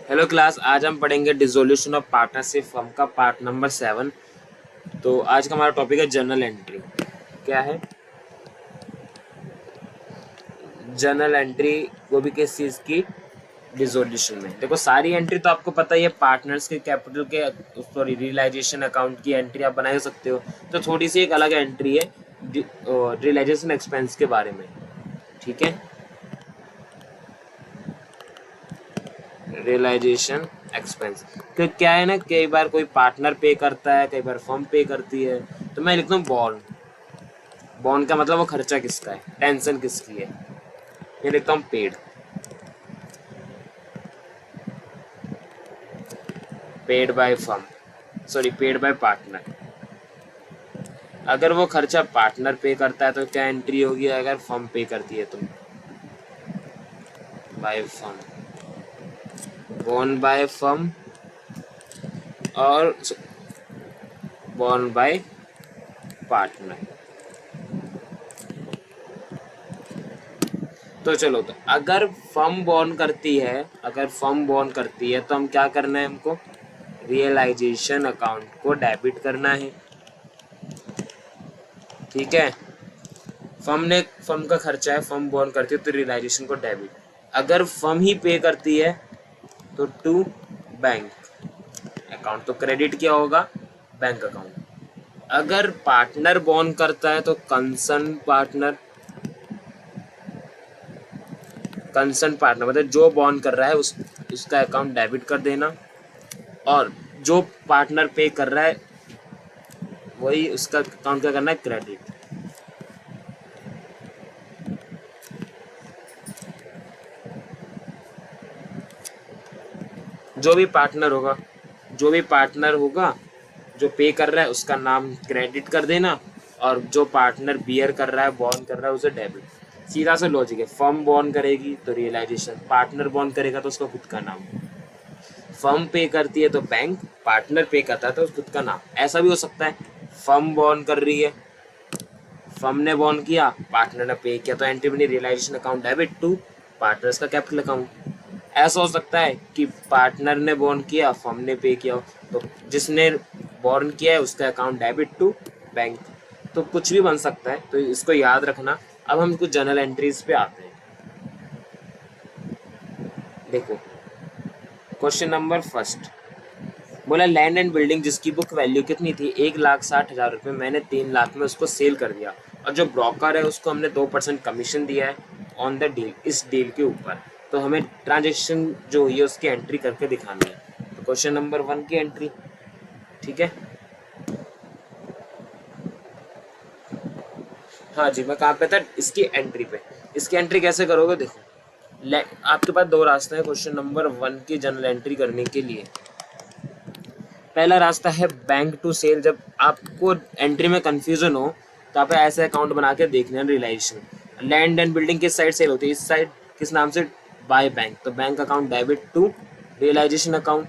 Hello class, आज हम पढ़ेंगे डिसोल्यूशन ऑफ पार्टनरशिप फर्म का पार्ट नंबर 7। तो आज का हमारा टॉपिक है जर्नल एंट्री। क्या है जर्नल एंट्री? वो भी किस चीज़ की? डिसोल्यूशन में। देखो, सारी एंट्री तो आपको पता ही है, पार्टनर्स के कैपिटल के सॉरी रियलाइजेशन अकाउंट की एंट्री आप बना सकते हो। तो थोड़ी सी एक अलग एंट्री है रियलाइजेशन एक्सपेंस के बारे में। ठीक है, रियलाइजेशन एक्सपेंस। तो क्या है ना, कई बार कोई पार्टनर पे करता है, कई बार फर्म पे करती है। तो मैं लिखता हूँ बॉन्ड। बॉन्ड का मतलब वो खर्चा किसका है, टेंशन किसकी है। ये लिखता हूँ paid. Paid by firm, sorry paid by partner. अगर वो खर्चा पार्टनर पे करता है तो क्या एंट्री होगी? अगर फर्म पे करती है तो by firm, bond by firm और बॉन्ड बाय पार्टनर। तो चलो, तो अगर फर्म बॉन्ड करती है, अगर फर्म बॉन्ड करती है तो हम क्या करना है, हमको रियलाइजेशन अकाउंट को डेबिट करना है। ठीक है, फर्म का खर्चा है, फर्म बॉन्ड करती है तो रियलाइजेशन को डेबिट। अगर फर्म ही पे करती है तो टू बैंक अकाउंट, तो क्रेडिट क्या होगा? Bank account. अगर पार्टनर बॉन्ड करता है तो कंसर्न पार्टनर मतलब जो बॉन्ड कर रहा है उसका अकाउंट डेबिट कर देना, और जो पार्टनर पे कर रहा है वही उसका अकाउंट क्या करना है? क्रेडिट। जो भी पार्टनर होगा जो भी पार्टनर होगा जो पे कर रहा है उसका नाम क्रेडिट कर देना, और जो पार्टनर बियर कर रहा है, बॉन्ड कर रहा है, उसे डेबिट। सीधा सा लॉजिक है। फर्म बॉन्ड करेगी तो रियलाइजेशन, पार्टनर बॉन्ड करेगा तो उसका खुद का नाम। फर्म पे करती है तो बैंक, पार्टनर पे करता है तो खुद का नाम। ऐसा भी हो सकता है, फर्म बॉन्ड कर रही है, फर्म ने बॉन्ड किया, पार्टनर ने पे किया, तो एंट्री बनी realisation account debit to partners का कैपिटल अकाउंट। ऐसा हो सकता है कि पार्टनर ने बॉन्ड किया, फर्म ने पे किया, तो जिसने बॉन्ड किया है उसका अकाउंट डेबिट टू बैंक। तो कुछ भी बन सकता है, तो इसको याद रखना। अब हम कुछ जर्नल एंट्रीज पे आते हैं। देखो, क्वेश्चन नंबर फर्स्ट बोला लैंड एंड बिल्डिंग जिसकी बुक वैल्यू कितनी थी, 1,60,000 रुपये, मैंने 3 लाख में उसको सेल कर दिया, और जो ब्रोकर है उसको हमने 2% कमीशन दिया है ऑन द डील, इस डील के ऊपर। तो हमें ट्रांजेक्शन जो हुई है उसकी एंट्री करके दिखानी है। तो क्वेश्चन नंबर 1 की एंट्री। ठीक है, हाँ जी, मैं कहाँ पे था? इसकी एंट्री पे। इसकी एंट्री कैसे करोगे? देखो, आपके पास दो रास्ते हैं क्वेश्चन नंबर 1 की जनरल एंट्री करने के लिए। पहला रास्ता है बैंक टू सेल। जब आपको एंट्री में कंफ्यूजन हो तो आप ऐसे अकाउंट बना के देखना। रियलाइजेशन लैंड एंड बिल्डिंग किस साइड सेल होती है? इस साइड किस नाम से? बाय बैंक, तो bank account debit to realisation account.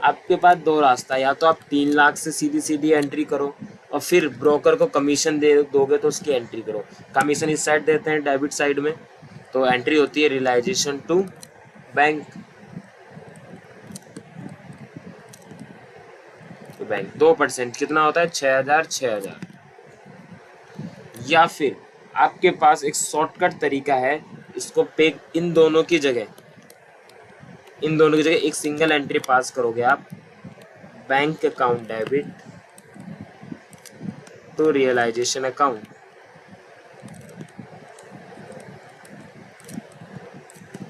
आपके पास दो रास्ता, या तो आप 3 लाख से सीधी सीधी एंट्री करो और फिर ब्रोकर को कमीशन दे दोगे तो उसकी एंट्री करो। कमीशन इस साइड देते हैं, डेबिट साइड में, तो एंट्री होती है रियलाइजेशन टू बैंक। तो बैंक 2% कितना होता है? 6,000 6,000। या फिर आपके पास एक शॉर्टकट तरीका है, इसको पे इन दोनों की जगह एक सिंगल एंट्री पास करोगे आप। Bank account debit to realisation account.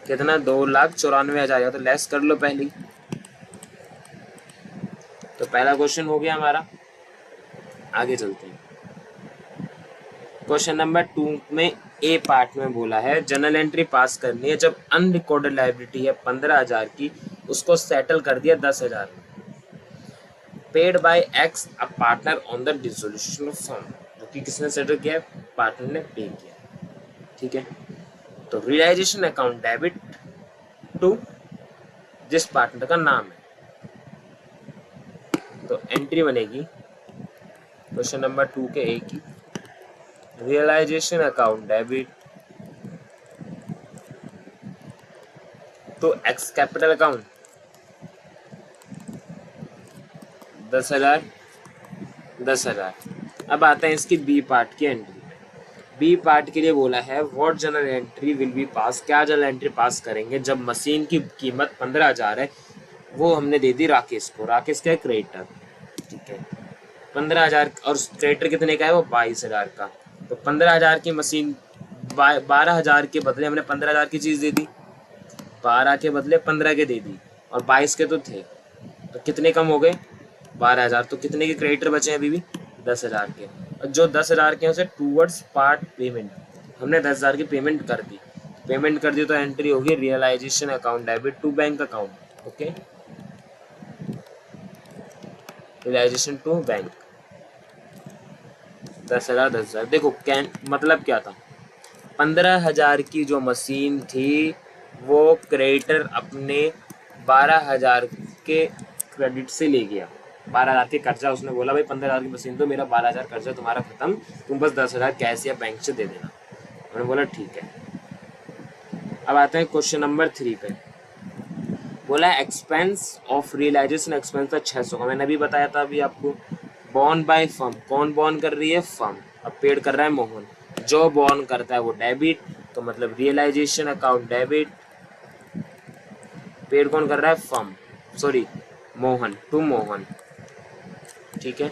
कितना? 2,94,000। तो लेस कर लो पहली। तो पहला क्वेश्चन हो गया हमारा। आगे चलते हैं। क्वेश्चन नंबर 2 में ए पार्ट में बोला है जर्नल एंट्री पास करनी है जब अनरिकॉर्डेड लायबिलिटी है 15,000 की, उसको सेटल कर दिया 10,000। Paid by x a partner on the dissolution of firm, जो कि किसने सेटल किया है? पार्टनर ने पे किया। ठीक है, तो रियलाइजेशन अकाउंट डेबिट टू जिस पार्टनर का नाम है, तो एंट्री बनेगी क्वेश्चन नंबर 2 के ए की, रियलाइजेशन अकाउंट डेबिट तो एक्स कैपिटल अकाउंट 10,000 10,000। अब आता है इसकी बी पार्ट की एंट्री। बी पार्ट के लिए बोला है what journal entry will be pass, क्या जनरल एंट्री पास करेंगे जब मशीन की कीमत 15,000 है, वो हमने दे दी राकेश को, राकेश का क्रेडिटर, ठीक है 15,000 और क्रेडिटर कितने का है वो 22,000 का। तो 15,000 की मशीन 12,000 के बदले हमने 15,000 की चीज़ दे दी, 12 के बदले 15 के दे दी और 22 के तो थे, तो कितने कम हो गए 12,000। तो कितने के क्रेडिटर बचे हैं अभी भी 10,000 के, और जो 10,000 के हैं उसे टूवर्ड्स पार्ट पेमेंट, हमने 10,000 की पेमेंट कर दी, तो एंट्री होगी realisation account debit to bank account. Okay, realisation to bank 10,000 10,000। देखो कैन मतलब क्या था, 15,000 की जो मशीन थी वो क्रेडिटर अपने 12,000 के क्रेडिट से ले गया, 12,000 के कर्जा, उसने बोला भाई 15,000 की मशीन तो मेरा 12,000 कर्जा तुम्हारा खत्म, तुम बस 10,000 कैश या बैंक से दे देना। उन्होंने बोला ठीक है। अब आते हैं क्वेश्चन नंबर 3 पे। बोला एक्सपेंस ऑफ रियलाइजेशन एक्सपेंस था 600 का, मैंने अभी बताया था अभी आपको। बॉन्ड बाय फर्म, कौन बॉन्ड कर रही है फर्म, अब पेड कर रहा है मोहन, जो बॉन्ड करता है वो डेबिट, तो मतलब रियलाइजेशन अकाउंट डेबिट, पेड कौन कर रहा है firm, sorry Mohan, to Mohan, ठीक है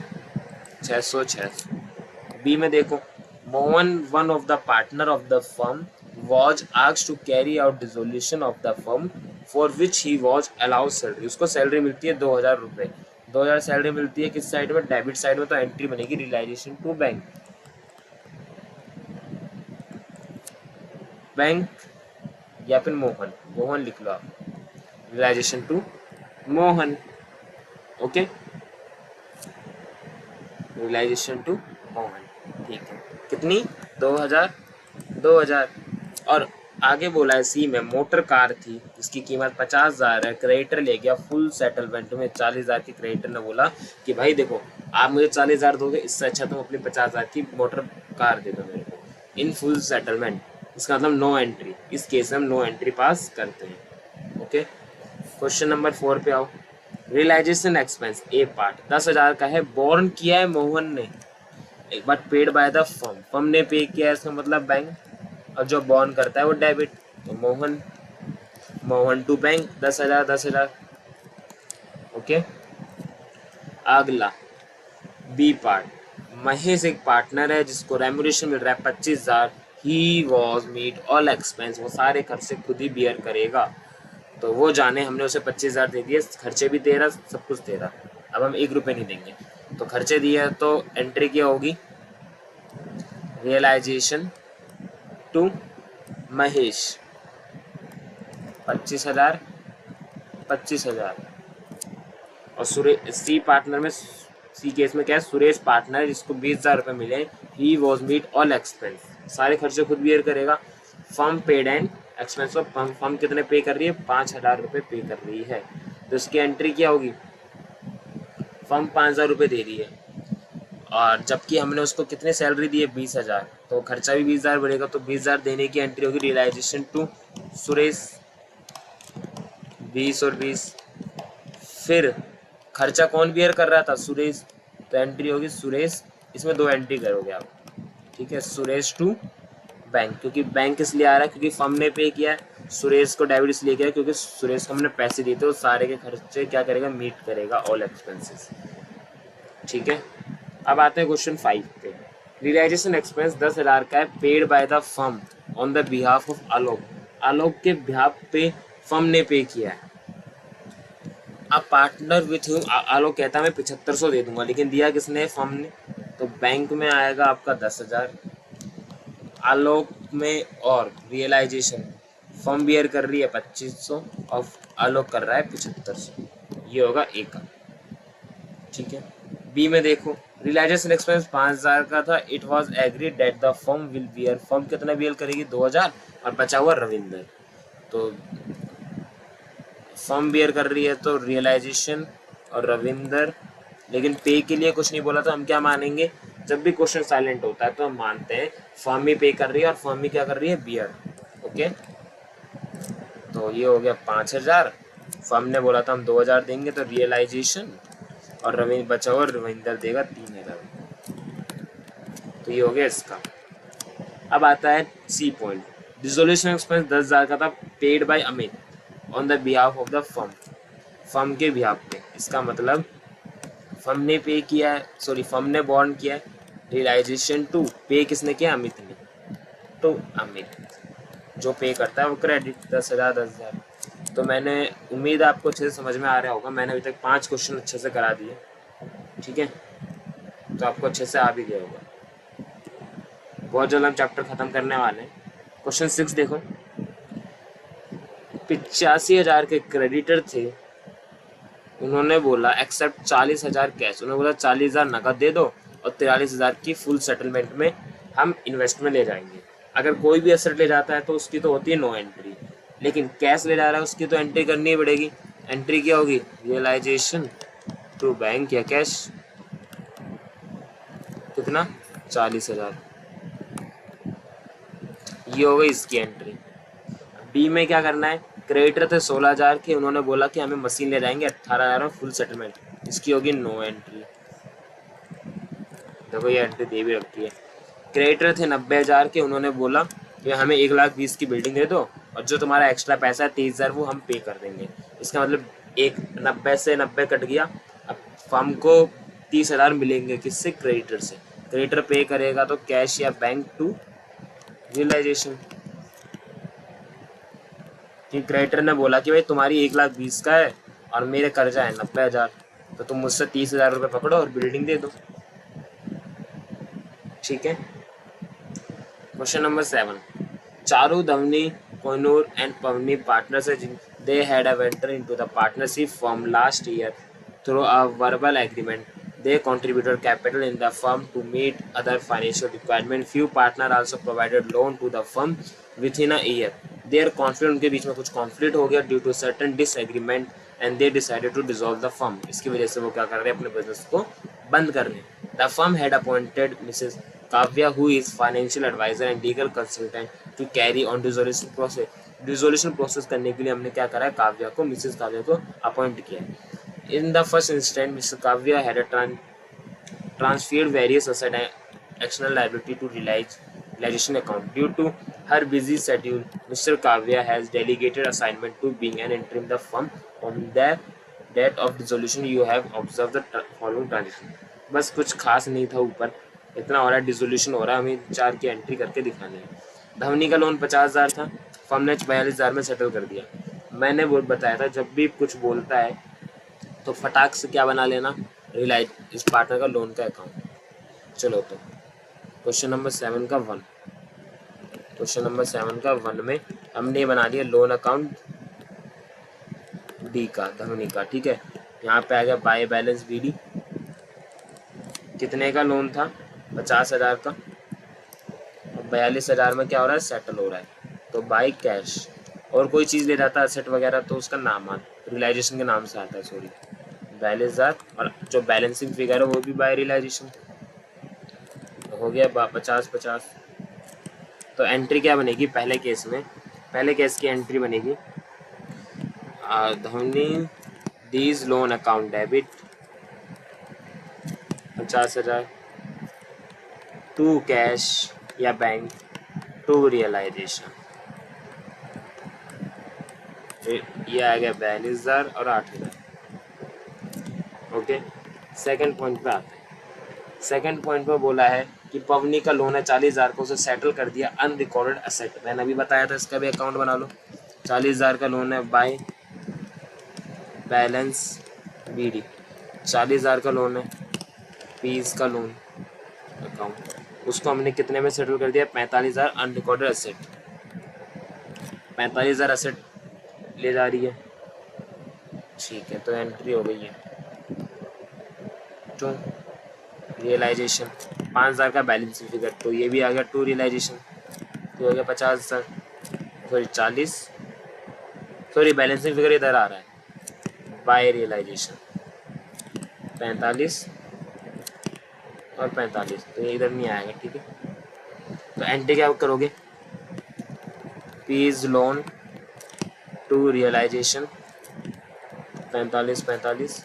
600 600। बी में देखो Mohan one of the partner of the firm was asked to carry out dissolution of the firm for which he was allowed salary, उसको सैलरी मिलती है 2,000 रुपये, 2,000 सैलरी मिलती है किस साइड में, डेबिट साइड में, तो एंट्री बनेगी रियलाइजेशन टू बैंक, बैंक या फिर मोहन, मोहन लिख लो आप, realisation to Mohan. Okay, realisation to Mohan, ठीक है कितनी 2,000 2,000। और आगे बोला है सी में मोटर कार थी जिसकी कीमत 50,000 है, क्रेडिटर ले गया फुल सेटलमेंट में 40,000 की, क्रेडिटर ने बोला कि भाई देखो आप मुझे 40,000 दोगे, इससे अच्छा तुम अपनी 50,000 की मोटर कार दे दो मेरे को इन फुल सेटलमेंट, इसका मतलब नो एंट्री, इस केस में हम नो एंट्री पास करते हैं। ओके, क्वेश्चन नंबर 4 पे आओ। रियलाइजेशन एक्सपेंस ए पार्ट 10,000 का है, बॉर्न किया है मोहन ने, एक बार paid by the firm, firm ने पे किया है इसका मतलब बैंक, और जो बॉन्ड करता है वो डेबिट, तो Mohan, Mohan to bank 10,000 10,000। Okay, अगला बी पार्ट, महेश एक पार्टनर है जिसको रेम्यूनरेशन मिल रहा है 25,000, he was meet all expense, वो सारे खर्चे खुद ही बियर करेगा, तो वो जाने हमने उसे 25,000 दे दिए, खर्चे भी तेरा सब कुछ तेरा, अब हम 1 रुपये नहीं देंगे, तो खर्चे दिए तो एंट्री क्या होगी रियलाइजेशन टू महेश 25,000 25,000। और सुरेश सी पार्टनर में, सी केस में क्या है, सुरेश पार्टनर है जिसको 20,000 रुपये मिले, he was meet all expense, सारे खर्चे खुद बियर करेगा, firm paid and expense of firm, firm कितने पे कर रही है 5,000 रुपये पे कर रही है, तो इसकी एंट्री क्या होगी, फर्म 5,000 रुपये दे रही है और जबकि हमने उसको कितने सैलरी दी है 20,000, तो खर्चा भी 20,000 बढ़ेगा, तो 20,000 देने की एंट्री होगी रियलाइजेशन टू सुरेश 20 और 20। फिर खर्चा कौन बियर कर रहा था सुरेश, तो एंट्री होगी सुरेश, इसमें 2 एंट्री करोगे आप, ठीक है सुरेश टू बैंक, क्योंकि बैंक इसलिए आ रहा है क्योंकि फर्म ने पे किया है, सुरेश को डेबिट इसलिए किया क्योंकि सुरेश को हमने पैसे दिए थे, वो सारे के खर्चे क्या करेगा मीट करेगा ऑल एक्सपेंसेस, ठीक है। अब आते हैं क्वेश्चन 5 पे। रियलाइजेशन एक्सपेंस 10,000 का है, paid by the firm on the behalf of Alok, Alok के बिहाफ पे फर्म ने पे किया है। अब पार्टनर विथ हिम, आलोक कहता है मैं 7500 दे दूंगा, लेकिन दिया किसने फर्म ने, तो बैंक में आएगा आपका 10,000 आलोक में, और रियलाइजेशन फर्म बियर कर रही है 2500 और आलोक कर रहा है 7500, ये होगा ए का, ठीक है। बी में देखो रियलाइजेशन एक्सपेंस 5,000 का था, it was agreed that the firm will beer, firm कितना बियर करेगी 2,000 और बचा हुआ रविंदर, तो फर्म बियर कर रही है तो रियलाइजेशन और रविंदर, लेकिन पे के लिए कुछ नहीं बोला, तो हम क्या मानेंगे, जब भी क्वेश्चन साइलेंट होता है तो हम मानते हैं फर्म ही पे कर रही है और फर्म ही क्या कर रही है बियर। ओके, तो ये हो गया 5,000। फर्म ने बोला था हम 2,000 देंगे, तो रियलाइजेशन, और रविंद्र बचा हुआ रविंदर देगा 3,000। तो ये हो गया इसका। अब आता है सी पॉइंट। डिसोल्यूशन एक्सपेंस 10,000 का था, paid by Amit on the behalf of the firm, firm के बिहाफ पे। इसका मतलब फर्म ने पे किया है, सॉरी फर्म ने बॉन्ड किया है। रियलाइजेशन टू, पे किसने किया? अमित ने। तो अमित जो पे करता है वो क्रेडिट 10,000 10,000। तो मैंने उम्मीद है आपको अच्छे से समझ में आ रहा होगा। मैंने अभी तक 5 क्वेश्चन अच्छे से करा दिए, ठीक है, तो आपको अच्छे से आ भी गया होगा। बहुत जल्द हम चैप्टर खत्म करने वाले हैं। क्वेश्चन 6 देखो। 85,000 के क्रेडिटर थे, उन्होंने बोला एक्सेप्ट 40,000 कैश। उन्होंने बोला 40,000 नकद दे दो और 43,000 की फुल सेटलमेंट में हम इन्वेस्टमेंट ले जाएंगे। अगर कोई भी एसेट ले जाता है तो उसकी तो होती है नो एंट्री, लेकिन कैश ले जा रहा है उसकी तो एंट्री करनी ही पड़ेगी। एंट्री क्या होगी? रियलाइजेशन टू बैंक या कैश। कितना? 40,000। ये हो गई इसकी एंट्री। बी में क्या करना है? क्रेडिटर थे 16,000 के, उन्होंने बोला कि हमें मशीन ले जाएंगे 18,000 में फुल सेटलमेंट। इसकी होगी नो एंट्री। देखो ये एंट्री दे भी रखी है। क्रेडिटर थे 90,000 के, उन्होंने बोला कि हमें 1,20,000 की बिल्डिंग दे दो और जो तुम्हारा एक्स्ट्रा पैसा है 30,000 वो हम पे कर देंगे। इसका मतलब 90 से 90 कट गया। अब फर्म को 30,000 मिलेंगे किससे? क्रेडिटर से। क्रेडिटर पे करेगा तो कैश या बैंक टू रियलाइजेशन। कि क्रेडिटर ने बोला कि भाई तुम्हारी 1,20,000 का है और मेरे कर्जा है 90,000, तो तुम मुझसे 30,000 रुपये पकड़ो और बिल्डिंग दे दो। ठीक है। Question number 7। Charu, Dhwani, Kohinoor and Pavni partners है। They had a venture into the partnership firm last year through a verbal agreement. They contributed capital in the firm to meet other financial requirements. Few partners also provided loan to the firm within a year. Their conflict, उनके बीच में कुछ conflict हो गया due to certain disagreement and they decided to dissolve the firm. इसकी वजह से वो क्या कर रहे हैं? अपने बिजनेस को बंद कर रहे हैं। The firm had appointed Mrs. Kavya, who is financial advisor and legal consultant, to carry on dissolution process. Dissolution process करने के लिए हमने क्या करा है? काव्या को, मिसेस काव्या को अपॉइंट किया है। In the first instance, Mr. Kavya had transferred various asset and external liability to realization account. Due to her busy schedule, Mr. Kavya has delegated assignment to being an interim the firm. On the date of dissolution, you have observed the following transaction. बस कुछ खास नहीं था, ऊपर इतना हो रहा है डिसोल्यूशन हो रहा है, हमें 4 की एंट्री करके दिखानी है। धवनी का लोन 50,000 था, फर्म ने 42,000 में सेटल कर दिया। मैंने वो बताया था जब भी कुछ बोलता है तो फटाक से क्या बना लेना? रिलाइज इस पार्टनर का लोन का अकाउंट। चलो तो क्वेश्चन नंबर 7 का 1। क्वेश्चन नंबर 7 का 1 में हमने बना लिया लोन अकाउंट डी का, धवनी का। ठीक है, यहाँ पे आ गया बाय बैलेंस बीडी। कितने का लोन था? 50,000 का। और 42,000 में क्या हो रहा है? सेटल हो रहा है। तो बाय कैश। और कोई चीज़ ले जाता है एसेट वगैरह तो उसका नाम आता, रियलाइजेशन के नाम से आता है, सॉरी 42,000। और जो बैलेंसिंग फिगर है वो भी बाय रियलाइजेशन। हो गया 50-50। तो एंट्री क्या बनेगी पहले केस में? पहले केस की एंट्री बनेगी धवनी दीज loan account debit 50,000 to cash या बैंक टू रियलाइजेशन। ये आ गया 42,000 और 8,000। ओके, सेकंड पॉइंट पे आते हैं। सेकंड पॉइंट पे बोला है कि पवनी का लोन है 40,000 को, उसे सेटल कर दिया अनरिकॉर्डेड असेट। मैंने अभी बताया था, इसका भी अकाउंट बना लो। 40,000 का लोन है बाय बैलेंस बीडी। 40,000 का लोन है पीस का लोन अकाउंट, उसको हमने कितने में सेटल कर दिया? 45,000 अनरिकॉर्डेड असेट। 45,000 असेट ले जा रही है। ठीक है, तो एंट्री हो गई है टू रियलाइजेशन। 5,000 का बैलेंस फिगर, तो ये भी आ गया टू रियलाइजेशन। तो हो गया 50,000, सॉरी 40, सॉरी बैलेंसिंग फिगर इधर आ रहा है बाय रियलाइजेशन 45 और 45, तो ये इधर नहीं आएगा। ठीक है, तो एंट्री क्या करोगे? पीज लोन टू रियलाइजेशन 45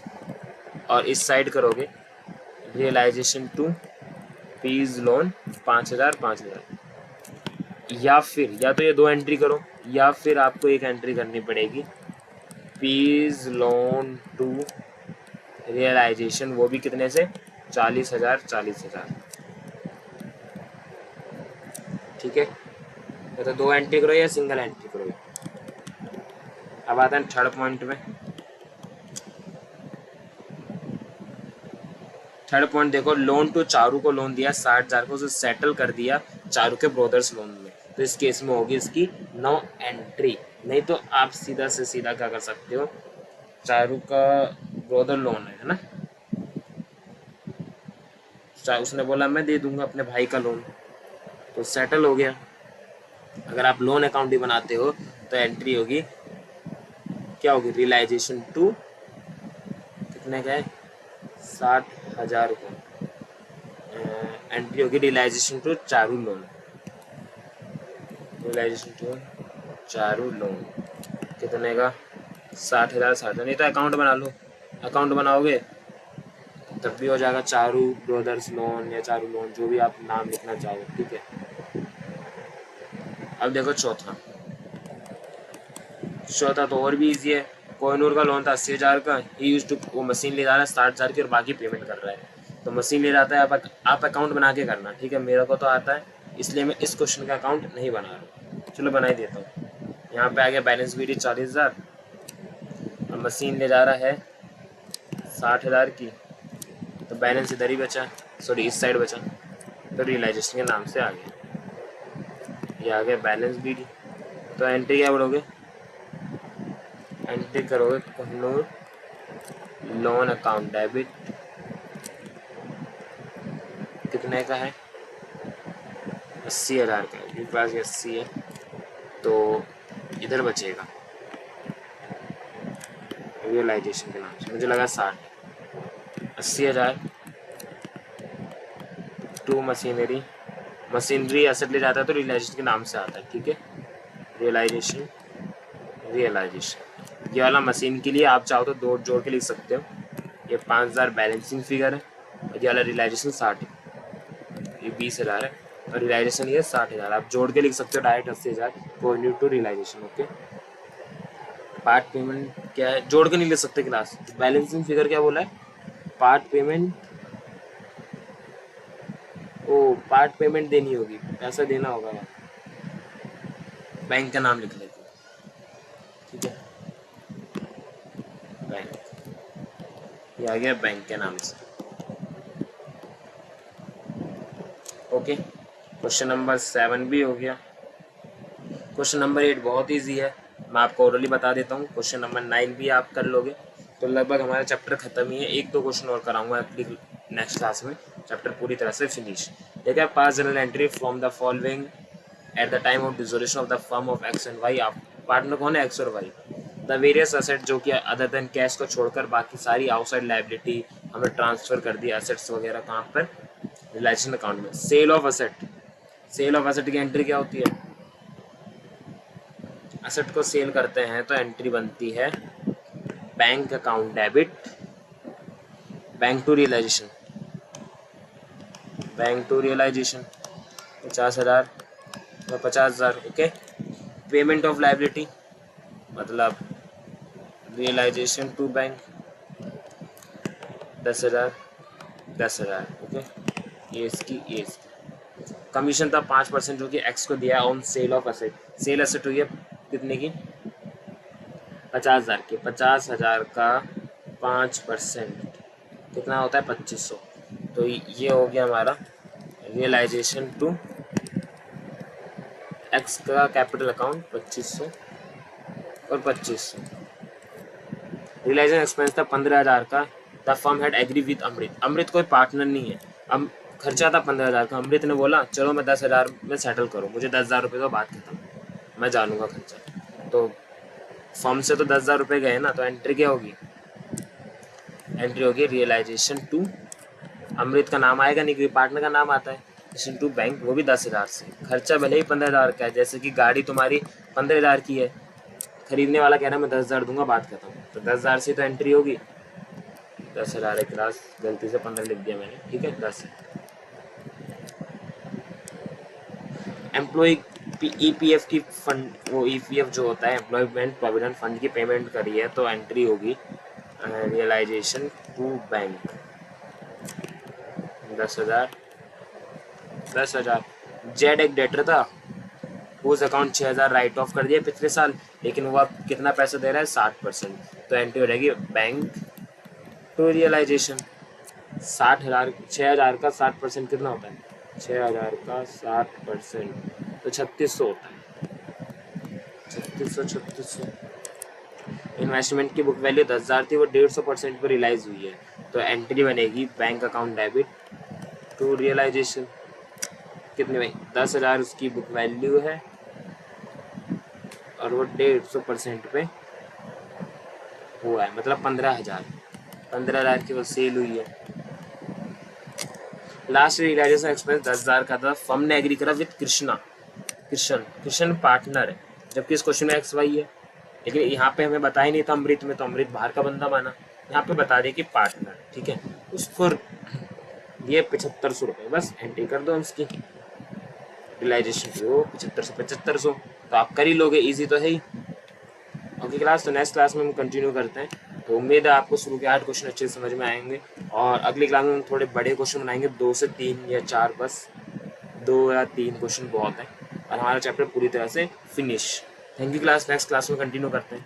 और इस साइड करोगे रियलाइजेशन टू पीज लोन 5,000। या फिर या तो ये दो एंट्री करो या फिर आपको एक एंट्री करनी पड़ेगी पीज लोन टू रियलाइजेशन, वो भी कितने से 40,000। ठीक है, या तो दो एंट्री करो या सिंगल एंट्री करो। अब आता है थर्ड पॉइंट में। थर्ड पॉइंट देखो, लोन टू चारू को लोन दिया 60,000 को, उसे सेटल कर दिया चारू के ब्रदर्स लोन में, तो इस केस में होगी इसकी नो एंट्री। नहीं तो आप सीधा से सीधा क्या कर सकते हो, चारू का ब्रदर लोन है ना, उसने बोला मैं दे दूंगा अपने भाई का लोन, तो सेटल हो गया। अगर आप लोन अकाउंट भी बनाते हो तो एंट्री होगी क्या होगी, रियलाइजेशन टू कितने का है 60,000 को, एंट्री होगी realisation to Charu loan, realisation to Charu loan कितने का 60,000। नहीं तो अकाउंट बना लो, अकाउंट बनाओगे तब भी हो जाएगा चारू ब्रदर्स लोन या चारू लोन, जो भी आप नाम लिखना चाहो। ठीक है, अब देखो चौथा तो और भी इजी है। कोहिनूर का लोन था 80,000 का, ही यूज्ड टू, वो मशीन ले जा रहा है 60,000 की और बाकी पेमेंट कर रहा है, तो मशीन ले जाता है। आप अकाउंट बना के करना। ठीक है, मेरे को तो आता है इसलिए मैं इस क्वेश्चन का अकाउंट नहीं बना रहा, चलो बना ही देता हूँ। यहाँ पे आ गया बैलेंस बीडी 40,000 और मशीन ले जा रहा है 60,000 की, तो बैलेंस इधर ही बचा, सॉरी इस साइड बचा, तो रियलाइजेशन के नाम से आ गया, ये आ गया बैलेंस बीडी। तो एंट्री क्या बढ़ोगे, एंट्री करोगे कोहिनूर लोन अकाउंट डेबिट, कितने का है 80,000 का, मेरे पास 80 है, तो इधर बचेगा रियलाइजेशन के नाम से, मुझे लगा 60, 80,000 टू मशीनरी एसेट ले जाता है तो रियलाइजेशन के नाम से आता है। ठीक है, रियलाइजेशन ये वाला मशीन के लिए आप चाहो तो दो जोड़ के लिख सकते हो, ये 5,000 बैलेंसिंग फिगर है और ये वाला रियलाइजेशन 60 है, ये 20,000 है और रियलाइजेशन ये 60,000, आप जोड़ के लिख सकते हो direct 80,000 Kohinoor to realisation. Okay, part payment क्या है, जोड़ के नहीं ले सकते क्लास, बैलेंसिंग फिगर क्या बोला है, पार्ट पेमेंट, ओ पार्ट पेमेंट देनी होगी, पैसा देना होगा, बैंक का नाम लिख लेते हैं। ठीक है, बैंक, ये आ गया बैंक के नाम से। ओके, क्वेश्चन नंबर 7 भी हो गया। क्वेश्चन नंबर 8 बहुत ईजी है, मैं आपको ओरली बता देता हूँ। क्वेश्चन नंबर 9 भी आप कर लोगे तो लगभग हमारा चैप्टर खत्म ही है, एक दो क्वेश्चन और कराऊंगा अपनी नेक्स्ट क्लास में, चैप्टर पूरी तरह से फिनिश। देखिए, pass journal entry from the following at the time of dissolution of the firm of X and Y. आप पार्टनर कौन है, एक्स और वाई। द वेरियस असेट, जो कि अदर देन कैश को छोड़कर बाकी सारी आउटसाइड लाइबिलिटी हमें ट्रांसफर कर दी, असेट्स वगैरह कहाँ पर, रिलेशन अकाउंट में। सेल ऑफ असेट की एंट्री क्या होती है, असेट को सेल करते हैं तो एंट्री बनती है bank account debit, bank to realisation 50,000 और 50,000। ओके, पेमेंट ऑफ लाइबिलिटी मतलब रियलाइजेशन टू बैंक 10,000। ओके, ये इसकी कमीशन था 5% जो कि एक्स को दिया on sale of asset. Sale asset हुई है कितने की, 50,000 की, 50,000 का 5% कितना होता है 2,500, तो ये हो गया हमारा रियलाइजेशन टू एक्स का कैपिटल अकाउंट 2,500 और 2,500। रियलाइजेशन एक्सपेंस था 15,000 का। The firm had agree with Amrit कोई पार्टनर नहीं है, अब खर्चा था 15,000 का, अमृत ने बोला चलो मैं 10,000 में सेटल करो, मुझे 10,000 रुपये दो, बात खत्म, मैं जानूंगा खर्चा। तो फर्म से तो 10,000 रुपये गए ना, तो एंट्री क्या होगी, एंट्री होगी रियलाइजेशन टू, अमृत का नाम आएगा नहीं क्योंकि पार्टनर का नाम आता है, रियलाइजेशन टू बैंक, वो भी 10,000 से। खर्चा भले ही 15,000 का है, जैसे कि गाड़ी तुम्हारी 15,000 की है खरीदने वाला कह रहा है मैं 10,000 दूंगा, बात खत्म। तो 10,000 से तो एंट्री होगी। 10,000 है क्लास, गलती से 15 लिख दिया मैंने, ठीक है 10। एम्प्लॉय ईपीएफ की फंड, वो ईपीएफ जो होता है एम्प्लॉयमेंट प्रोविडेंट फंड की पेमेंट करी है, तो एंट्री होगी रियलाइजेशन टू बैंक 10,000। 10,000। जेड एक डेटर था, उस अकाउंट 6,000 राइट ऑफ कर दिया पिछले साल, लेकिन वो अब कितना पैसा दे रहा है 60%, तो एंट्री हो जाएगी बैंक टू रियलाइजेशन 60,000। 6,000 का 60% कितना होता है? 6,000 का 60% तो 3600 होता है। 3600। इन्वेस्टमेंट की बुक वैल्यू 10,000 थी, वो 150% पर रियलाइज हुई है, तो एंट्री बनेगी bank account debit to realisation. कितने भाई? 10,000 उसकी बुक वैल्यू है और वो 150% पे हुआ है, मतलब 15,000। 15,000 की वो सेल हुई है। लास्ट रियलाइजेशन एक्सपेंस 10,000 का था, फर्म ने एग्री करा विद कृष्ण पार्टनर है, जबकि इस क्वेश्चन में एक्स वाई है, लेकिन यहाँ पे हमें बताया नहीं था अमृत में, तो अमृत बाहर का बंदा माना। यहाँ पे बता दे कि पार्टनर, ठीक है, उसको ये 7500 रुपये, बस एंट्री कर दो उसकी रियलाइजेशन की, वो 7500 तो आप कर ही लोगे, इजी तो है ही। ओके क्लास, तो नेक्स्ट क्लास में हम कंटिन्यू करते हैं। तो उम्मीद है आपको शुरू के 8 क्वेश्चन अच्छे से समझ में आएंगे, और अगली क्लास में हम थोड़े बड़े क्वेश्चन बनाएंगे, 2 से 3 या 4, बस 2 या 3 क्वेश्चन बहुत है, और हमारा चैप्टर पूरी तरह से finish. Thank you class, next class में कंटिन्यू करते हैं।